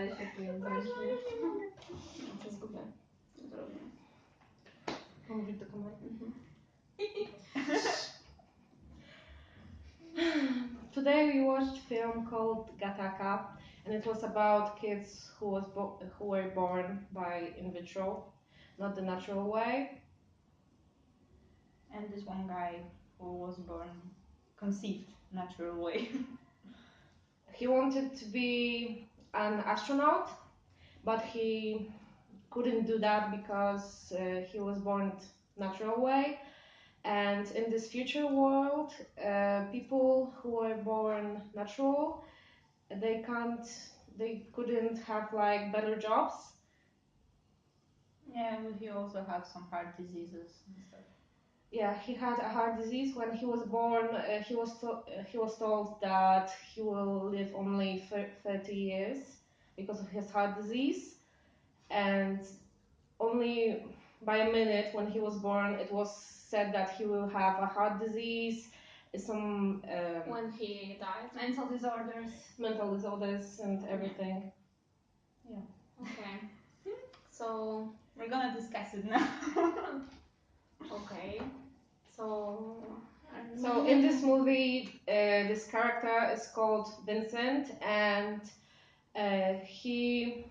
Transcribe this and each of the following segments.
nadaje się tu języcznie. Co zgubię. Zrobię. Mówić do kamery. Today we watched a film called Gattaca, and it was about kids who were born by in vitro, not the natural way. And this one guy who was conceived natural way. He wanted to be an astronaut, but he couldn't do that because he was born natural way. And in this future world, people who were born natural, they couldn't have like better jobs. Yeah, but he also had some heart diseases and stuff. Yeah, he had a heart disease when he was born. He was told that he will live only 30 years because of his heart disease, and only by a minute when he was born, it was said that he will have a heart disease, some when he died, mental disorders, and everything. Yeah. Okay. So we're gonna discuss it now. Okay. So in this movie, this character is called Vincent, and he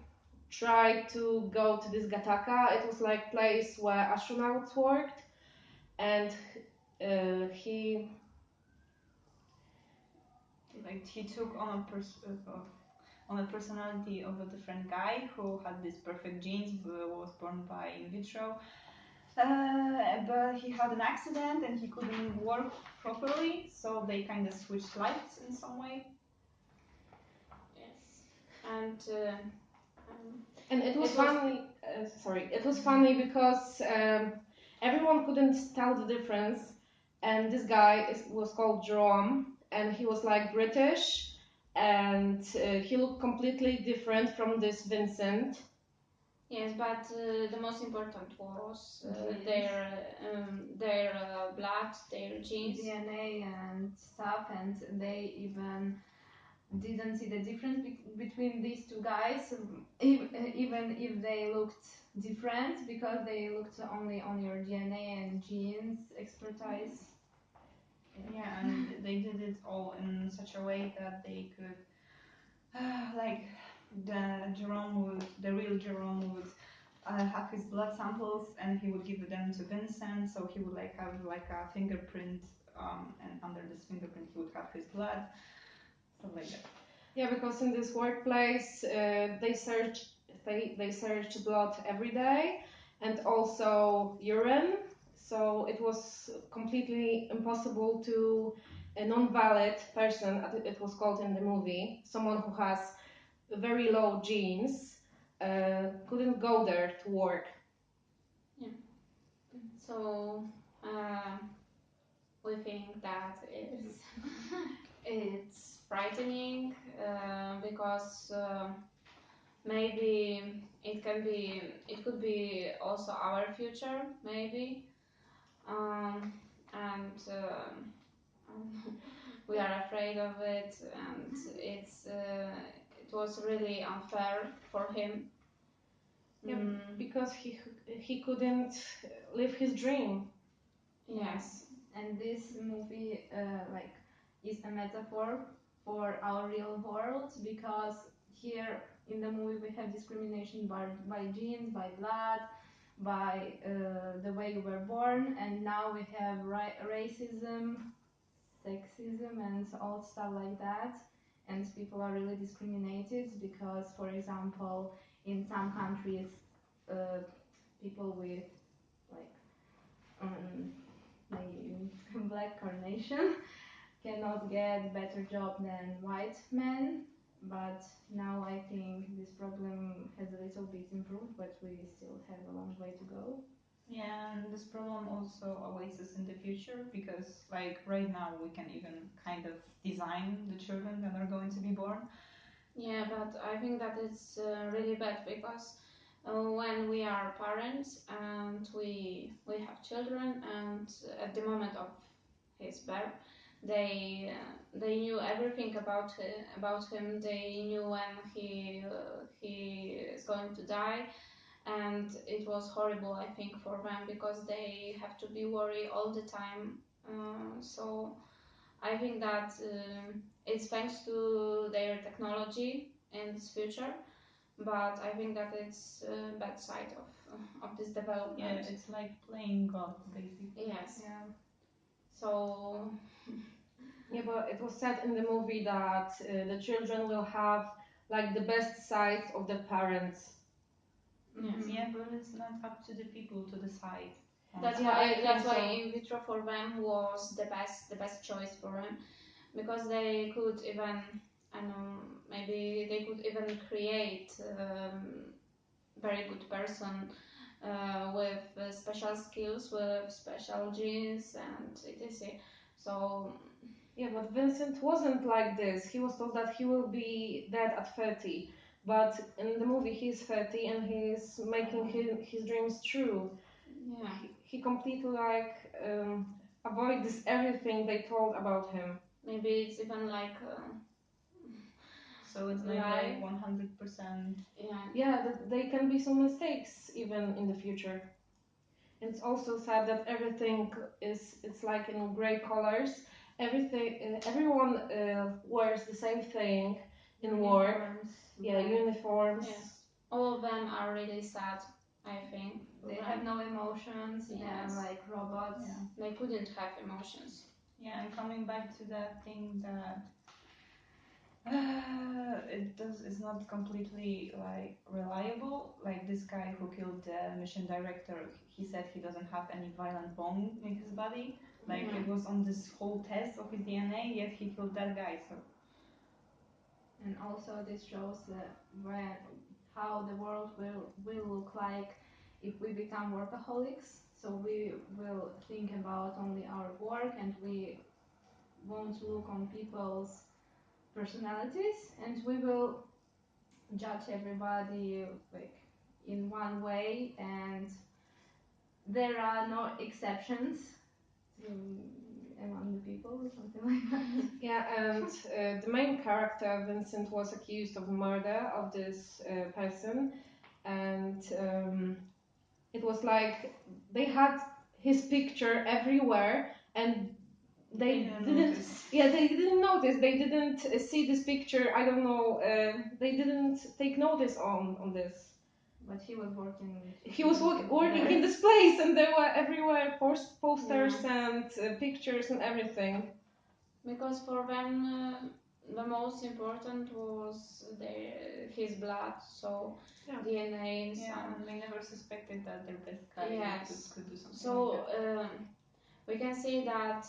tried to go to this Gattaca. It was like place where astronauts worked, and he took on a personality of a different guy who had these perfect genes, was born by in vitro. But he had an accident and he couldn't work properly, so they kind of switched lives in some way. Yes, and it was funny. It was funny because everyone couldn't tell the difference, and this guy was called Jerome, and he was like British, and he looked completely different from this Vincent. Yes, but the most important was their blood, their genes, DNA and stuff, and they even didn't see the difference between these two guys, even if they looked different, because they looked only on your DNA and genes expertise. Yeah, and they did it all in such a way that they could, like the real Jerome would have his blood samples and he would give them to Vincent, so he would have a fingerprint, and under this fingerprint he would have his blood, stuff like that. Yeah, because in this workplace they searched blood every day and also urine, so it was completely impossible to a non-valid person, it was called in the movie, someone who has very low genes, couldn't go there to work. Yeah. So we think that it's frightening because maybe it could be also our future, maybe, and we are afraid of it, and it was really unfair for him. Yeah, because he couldn't live his dream. Yes. And this movie is a metaphor for our real world, because here in the movie we have discrimination by genes, by blood, by the way you were born, and now we have racism, sexism, and all stuff like that. And people are really discriminated because, for example, in some countries, people with black carnation cannot get better job than white men. But now I think this problem has a little bit improved, but we still have a long way to go. Yeah, and this problem also awaits us in the future, because right now we can even kind of design the children that are going to be born. Yeah, but I think that it's really bad, because when we are parents and we have children, and at the moment of his birth they knew everything about him. They knew when he is going to die, and it was horrible, I think, for them because they have to be worried all the time. So I think that it's thanks to their technology in this future, but I think that it's a bad side of this development. Yeah, it's like playing God, basically. Yes. Yeah. So Yeah, but it was said in the movie that the children will have like the best side of the parents. yes. Yeah, but it's not up to the people to decide. That's Yeah, I why think so. in vitro for them was the best choice for them, because they could even, I know, maybe they could even create very good person with special skills, with special genes and etc. So Yeah, but Vincent wasn't like this. He was told that he will be dead at 30. But in the movie, he's 30 and he's making his dreams true. yeah, He completely like avoid this everything they told about him. maybe it's even like So it's not Lie. like 100%. yeah. Yeah, that they can be some mistakes even in the future. And it's also sad that everything it's like in gray colors. Everyone wears the same thing in work. Uniforms, Yeah, like, uniforms. Yes, all of them are really sad, I think. They for have them. no emotions. Yes. They're like robots. Yeah. They couldn't have emotions. Yeah, and coming back to that thing that it's not completely like reliable. Like this guy who killed the mission director, he said he doesn't have any violent bone in his body. Like Yeah. it was on this whole test of his DNA, yet he killed that guy. So And also this shows when how the world will look like if we become workaholics. So we will think about only our work and we won't look on people's personalities, and we will judge everybody like in one way, and there are no exceptions among the people or something like that. Yeah, and the main character Vincent was accused of murder of this person, and it was like they had his picture everywhere, and they didn't. notice. Yeah, they didn't notice. They didn't see this picture. I don't know. They didn't take notice on this. But he was working. He was working in this place, and there were everywhere posters and pictures and everything. Because for them, the most important was his blood, so Yeah. DNA. Yeah, and they never suspected that their best guy Yes. could do something. So like that. we can see that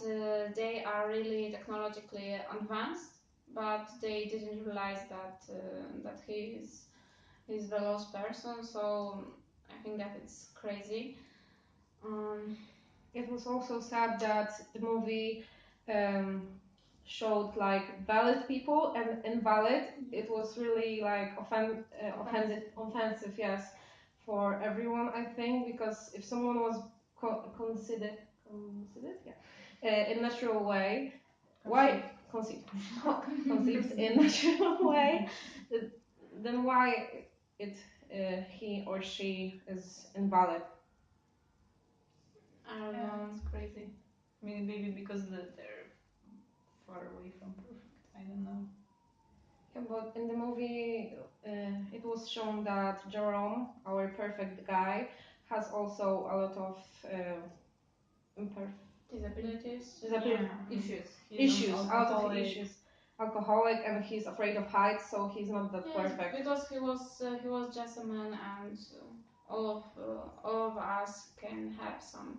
they are really technologically advanced, but they didn't realize that he's the lost person. So I think that it's crazy. It was also sad that the movie showed like valid people and invalid. It was really like offensive, yes, for everyone. I think because if someone was considered, yeah, in natural way, why conceived conceived in natural way, then why it he or she is invalid? I don't Yeah, know. it's crazy. Maybe because they're far away from perfect. I don't know. Yeah, but in the movie, it was shown that Jerome, our perfect guy, has also a lot of Disabilities. issues, a lot of issues. Alcoholic, and he's afraid of heights, so he's not that Yes, perfect. because he was just a man, and all of us can have some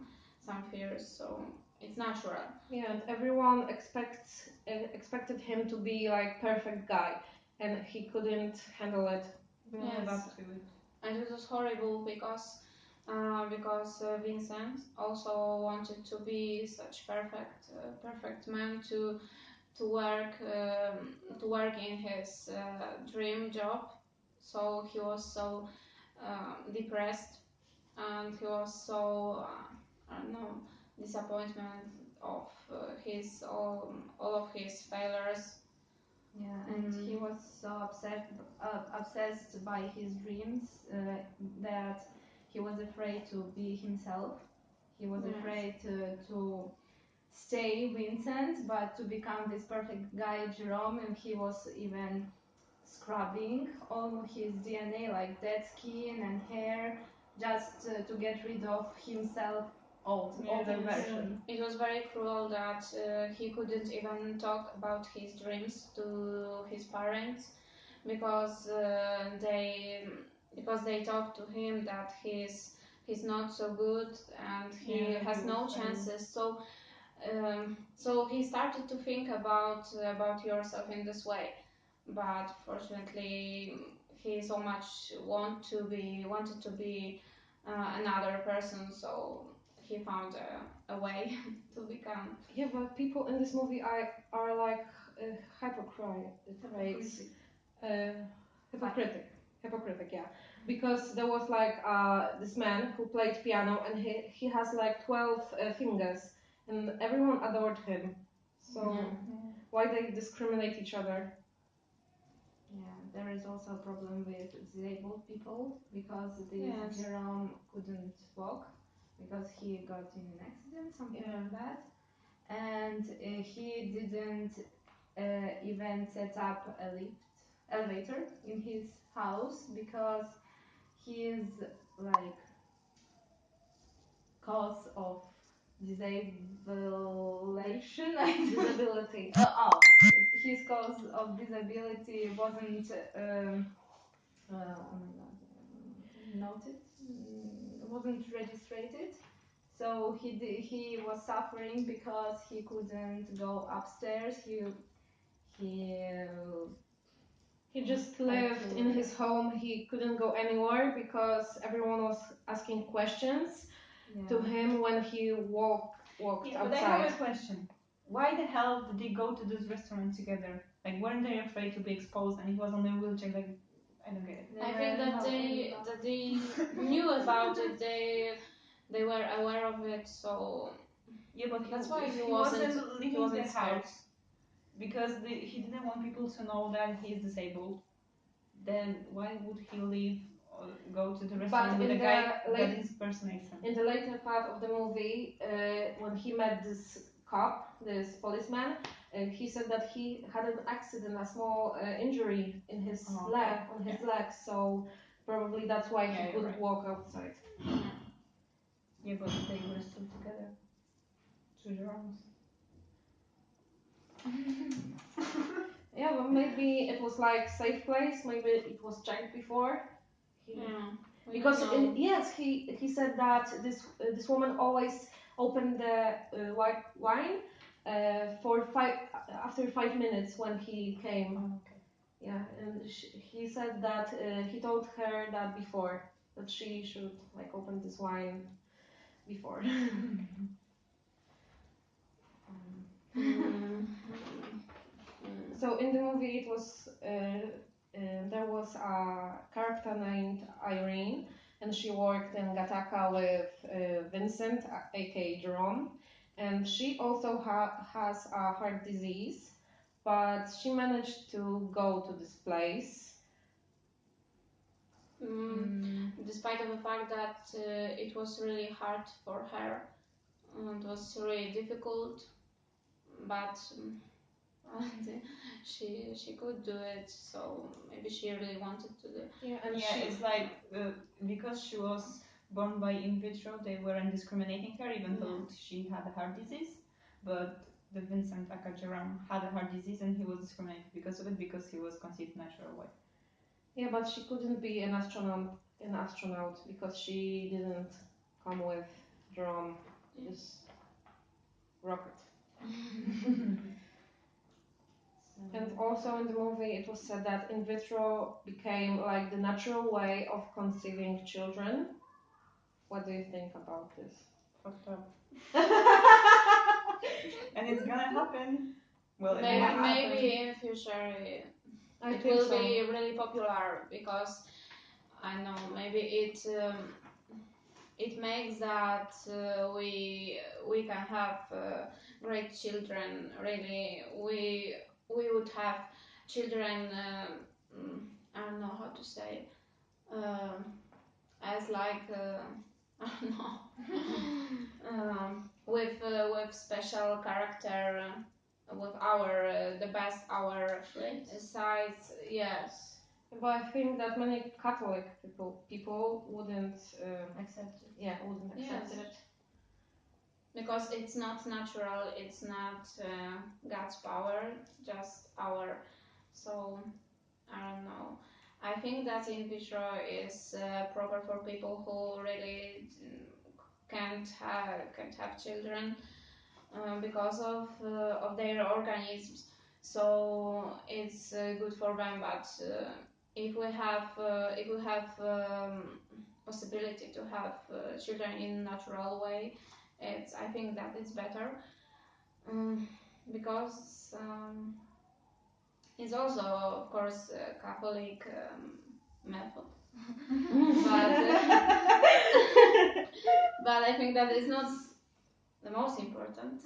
fears, so it's natural. Yeah, and everyone expected him to be like perfect guy, and he couldn't handle it. Live up to it. And it was horrible because Vincent also wanted to be such perfect man to work in his dream job. So he was so depressed, and he was so I don't know, disappointment of his all of his failures. Yeah, and he was so obsessed by his dreams that he was afraid to be himself. He was Yes. afraid to stay Vincent, but to become this perfect guy, Jerome, and he was even scrubbing all his DNA, like dead skin and hair, just to get rid of himself, older version. It was very cruel that he couldn't even talk about his dreams to his parents because they talked to him that he's not so good and he has no chances. So he started to think about yourself in this way, but fortunately he so much wanted to be another person, so he found a way to become. Yeah, but people in this movie are like hypocrites. Hypocritic, yeah. Because there was like this man who played piano and he has like 12 fingers and everyone adored him. So why they discriminate each other? Yeah, there is also a problem with disabled people because this Yes. Jerome couldn't walk because he got in an accident, something like that, and he didn't even set up a elevator in his house because he is like cause of disability. His cause of disability wasn't noted, wasn't registered. So he was suffering because he couldn't go upstairs. He just lived in his home. He couldn't go anywhere because everyone was asking questions to him when he walked outside. But I have a question. Why the hell did they go to this restaurant together? Like, weren't they afraid to be exposed? And he was on a wheelchair. Like, I don't get it. I think that they knew about it. They were aware of it, so Yeah, but that's why he wasn't leaving the scared. house because he didn't want people to know that he is disabled. Then why would he leave or go to the restaurant with a guy that is impersonating? In the later part of the movie, when he met this cop, this policeman, he said that he had an accident, a small injury in his leg, so probably that's why he couldn't walk outside. Yeah, but they were still together. 2 Jeromes. Yeah, but maybe it was like safe place. Maybe it was checked before. Because he said that this woman always opened the white wine after 5 minutes when he came. Oh, okay. Yeah, and he said that he told her that before that she should like open this wine before. So in the movie, it was there was a character named Irene, and she worked in Gattaca with Vincent, aka Jerome, and she also has a heart disease, but she managed to go to this place. Despite of the fact that it was really hard for her, it was really difficult, but she could do it, so maybe she really wanted to do it. It's like because she was born by in vitro, they weren't discriminating her even though she had a heart disease, but the Vincent aka Jerome had a heart disease and he was discriminated because of it because he was conceived natural way. Yeah, but she couldn't be an astronaut because she didn't come with Jerome, this rocket. And also in the movie it was said that in vitro became like the natural way of conceiving children. What do you think about this? Fucked up. And it's gonna happen. Well, maybe in future it will be really popular because I know maybe it makes that we can have great children. Really, we would have children. I don't know how to say. As like I don't know. With special character, with our the best our sides. Yes. But I think that many Catholic people wouldn't Accept it. yeah wouldn't accept Yes. it. Because it's not natural, it's not God's power, just our. So I don't know. I think that in vitro is proper for people who really can't have children because of their organisms. So it's good for them. But if we have possibility to have children in natural way, I think that it's better because it's also of course a Catholic method. But I think that is not the most important.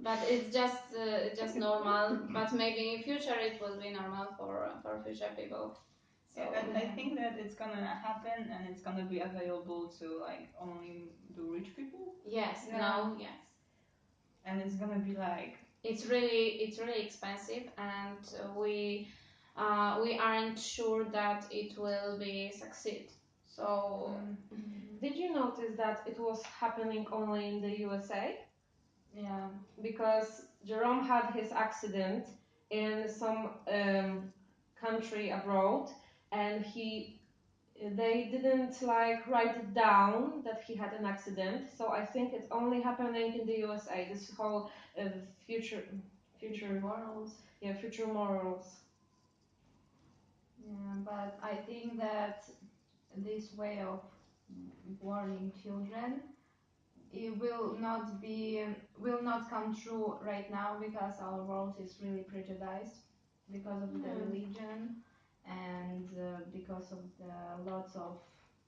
But it's just normal. But maybe in future it will be normal for future people. So, yeah, but I think that it's gonna happen and it's gonna be available to like only the rich people. yes, Yeah. now yes. And it's gonna be like It's really expensive, and we aren't sure that it will be succeed. So Did you notice that it was happening only in the USA? Yeah. Because Jerome had his accident in some country abroad, and they didn't like write it down that he had an accident. So I think it's only happening in the USA. This whole future Morals. yeah future morals. Yeah, but I think that this way of warning children, it will not come true right now because our world is really prejudiced because of the religion and because of the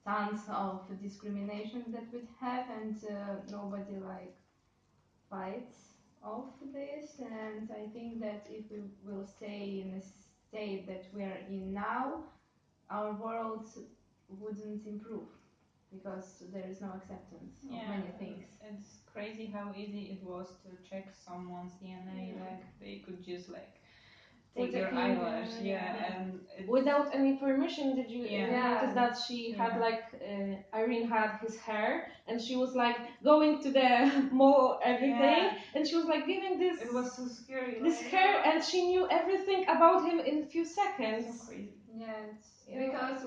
tons of discrimination that we have, and nobody like fights off this. And I think that if we will stay in a state that we are in now, our world wouldn't improve because there is no acceptance of many things. It's crazy how easy it was to check someone's DNA. Like they could just like take With a your finger, eyelash, yeah. and it's, Without any permission. Did you Yeah. notice that she had Yeah. like Irene had his hair, and she was like going to the mall, everything, and she was like giving this it was so scary. this like, hair, and she knew everything about him in a few so seconds. crazy. Yes, Yeah. because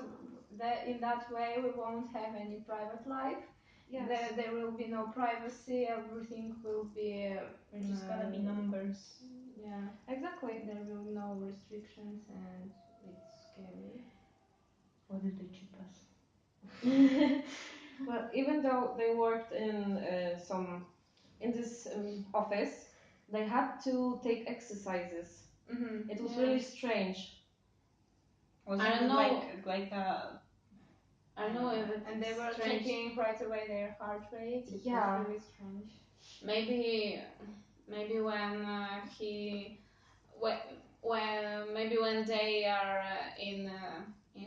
in that way we won't have any private life. Yes. There will be no privacy. Everything will be. We're just gonna be numbers. Yeah, Exactly. there will be no restrictions, and it's scary. What did they chip us? Well, even though they worked in this office, they had to take exercises. Mm-hmm. It was really strange. Was I it don't know. like I don't know if it's And they were strange. checking right away their heart rate. It Yeah. was really strange. Maybe when when they are in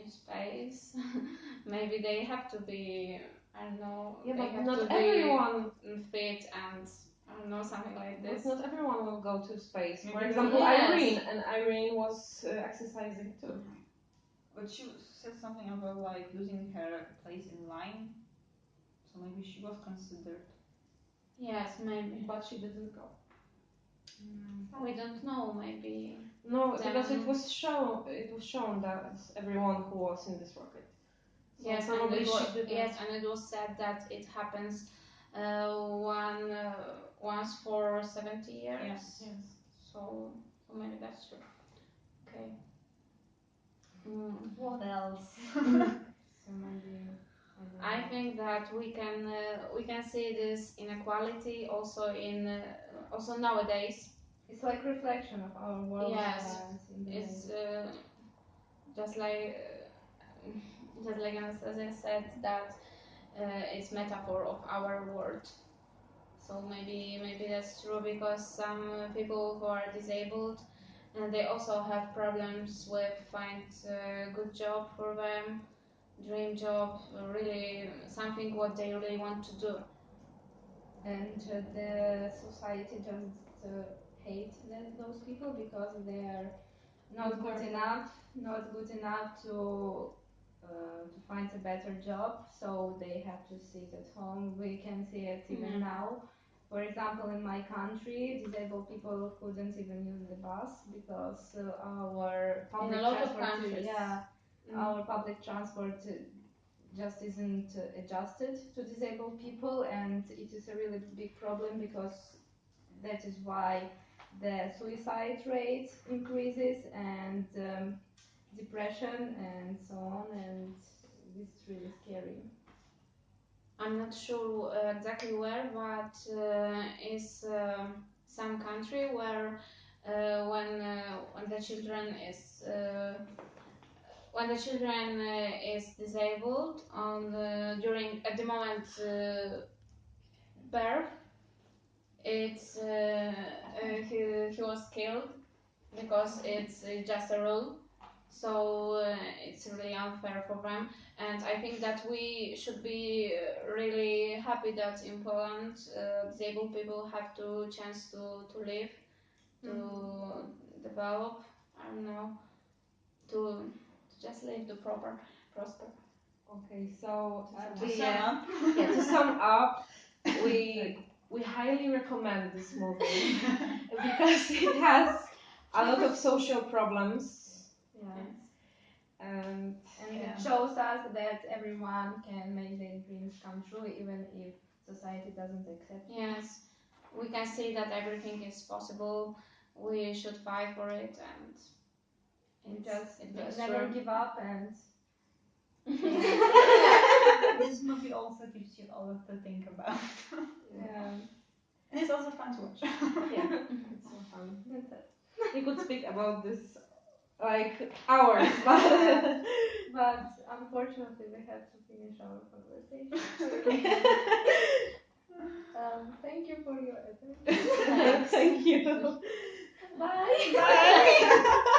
space, maybe they have to be, I don't know. Yeah, they but have not to everyone. be fit, and I don't know, something like But this. not everyone will go to space. For Maybe example, Yes. Irene, and Irene was exercising too. But she said something about like losing her place in line, so maybe she was considered. Yes, maybe. But she didn't go. We don't know. Maybe. No, Then- because it was shown that everyone who was in this rocket. So Yes, and probably it was, she did not. yes, and it was said that it happens once for 70 years. Yes. So maybe that's true. Okay. What else? So maybe. I think that we can see this inequality also nowadays. It's like reflection of our world. Yes. In the It's way. just like Anastasia said that it's metaphor of our world. So maybe that's true, because some people who are disabled, and they also have problems with find a good job for them, dream job, really something what they really want to do. And the society just hate those people because they are not good enough to find a better job, so they have to sit at home. We can see it even now. For example, in my country, disabled people couldn't even use the bus because our public In a lot of transport, countries. our public transport just isn't adjusted to disabled people, and it is a really big problem because that is why the suicide rate increases, and depression and so on, and this is really scary. I'm not sure exactly where, but is some country where when the children is disabled during at the moment birth, it's he was killed because it's just a rule. So it's really unfair for them, and I think that we should be really happy that in Poland disabled people have the chance to live, to develop, I don't know, to just live, to prosper. Okay, so to sum up, we highly recommend this movie because it has a lot of social problems. Yes. And it shows us that everyone can make their dreams come true, even if society doesn't accept it. Yes, we can see that everything is possible. We should fight for it, and It never give up, and this movie also gives you a lot to think about. yeah. And it's also fun to watch. yeah, it's so fun. We could speak about this like hours, But unfortunately we have to finish our conversation. Thank you for your attention. Thank you. Bye. Bye.